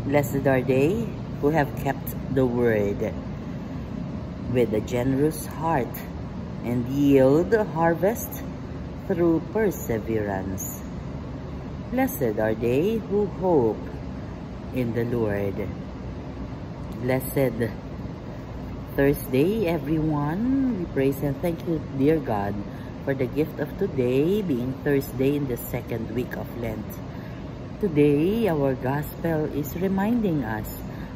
Blessed are they who have kept the word with a generous heart and yield a harvest through perseverance. Blessed are they who hope in the Lord. Blessed Thursday, everyone. We praise and thank you, dear God, for the gift of today being Thursday in the second week of Lent. Today, our gospel is reminding us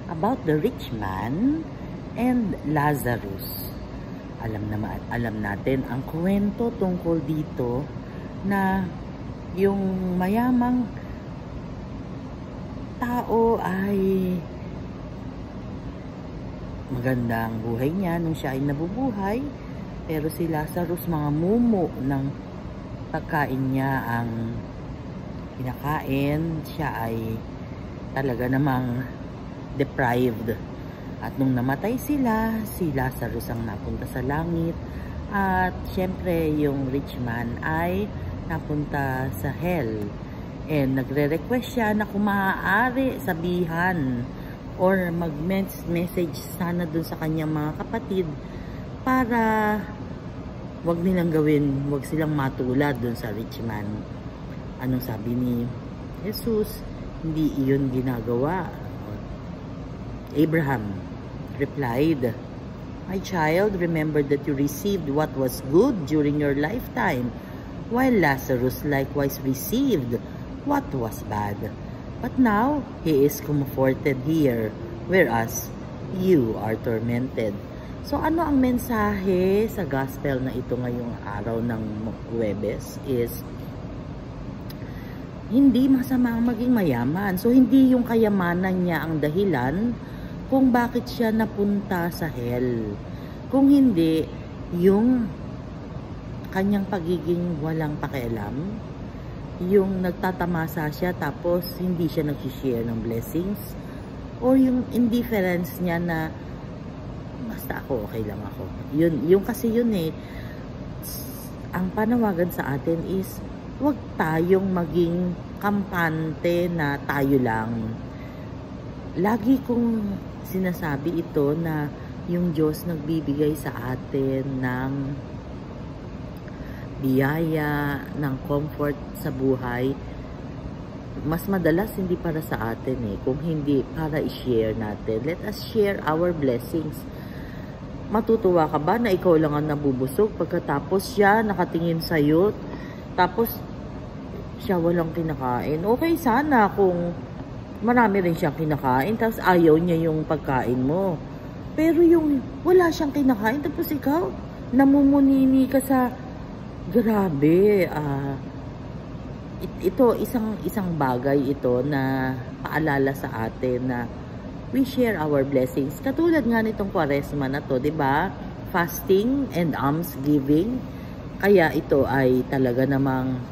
about the rich man and Lazarus. Alam natin ang kwento tungkol dito na yung mayamang tao ay magandang buhay niya nung siya ay nabubuhay, pero si Lazarus mga mumo ng pagkain niya ang kinakain, siya ay talaga namang deprived. At nung namatay sila, si Lazarus ang napunta sa langit, at syempre yung rich man ay napunta sa hell. And nagre-request siya na kung maaari sabihan or mag-message sana dun sa kanyang mga kapatid para wag nilang gawin, wag silang matulad dun sa rich man. Anong sabi ni Jesus? Hindi iyon ginagawa. Abraham replied, "My child, remember that you received what was good during your lifetime, while Lazarus likewise received what was bad. But now he is comforted here, whereas you are tormented." So ano ang mensahe sa gospel na ito ngayong araw ng Huwebes is hindi masama ang maging mayaman. So hindi yung kayamanan niya ang dahilan kung bakit siya napunta sa hell. Kung hindi yung kanyang pagiging walang pakialam, yung nagtatamasa siya tapos hindi siya nag-share ng blessings, or yung indifference niya na basta ako, okay lang ako. Yung kasi yun eh, ang panawagan sa atin is huwag tayong maging kampante na tayo lang. Lagi kong sinasabi ito na yung Diyos nagbibigay sa atin ng biyaya, ng comfort sa buhay. Mas madalas hindi para sa atin eh, kung hindi para i-share natin. Let us share our blessings. Matutuwa ka ba na ikaw lang ang nabubusog pagkatapos siya nakatingin sa'yo, tapos siya walang kinakain? Okay sana kung marami rin siyang kinakain tapos ayaw niya yung pagkain mo. Pero yung wala siyang kinakain tapos ikaw namumunini ka sa grabe. Ito isang bagay ito na paalala sa atin na we share our blessings. Katulad nga nitong Kwaresma na to, 'di ba? Fasting and almsgiving. Kaya ito ay talaga namang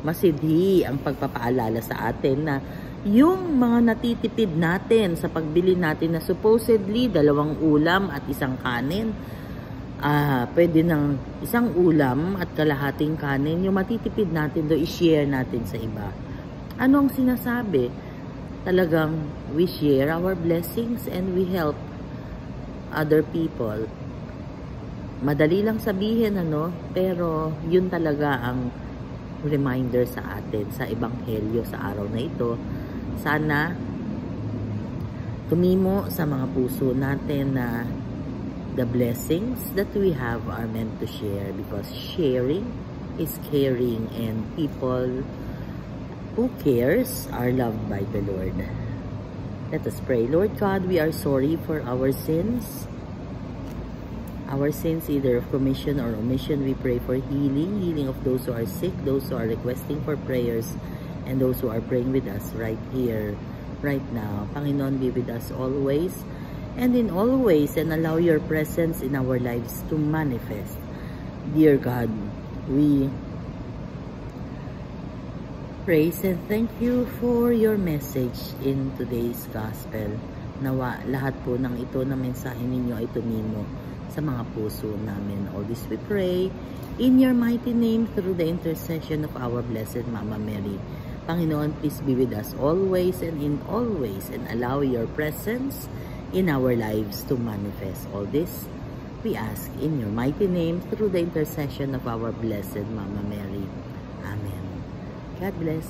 masidhi ang pagpapaalala sa atin na yung mga natitipid natin sa pagbili natin na supposedly 2 ulam at 1 kanin, pwede ng 1 ulam at kalahating kanin, yung matitipid natin do i-share natin sa iba. Anong sinasabi? Talagang we share our blessings and we help other people. Madali lang sabihin, pero yun talaga ang reminder sa atin sa ebanghelyo sa araw na ito. Sana tumimo sa mga puso natin na the blessings that we have are meant to share, because sharing is caring, and people who cares are loved by the Lord. Let us pray. Lord God, we are sorry for our sins. Our sins, either of commission or omission. We pray for healing of those who are sick, those who are requesting for prayers, and those who are praying with us right here, right now. Panginoon, be with us always and in all ways, and allow your presence in our lives to manifest. Dear God, we praise and thank you for your message in today's gospel. Nawa lahat po ng ito na mensahe ninyo ay tumimo sa mga puso namin. All this we pray in your mighty name through the intercession of our Blessed Mama Mary. Panginoon, please be with us always and in all ways and allow your presence in our lives to manifest all this. We ask in your mighty name through the intercession of our Blessed Mama Mary. Amen. God bless.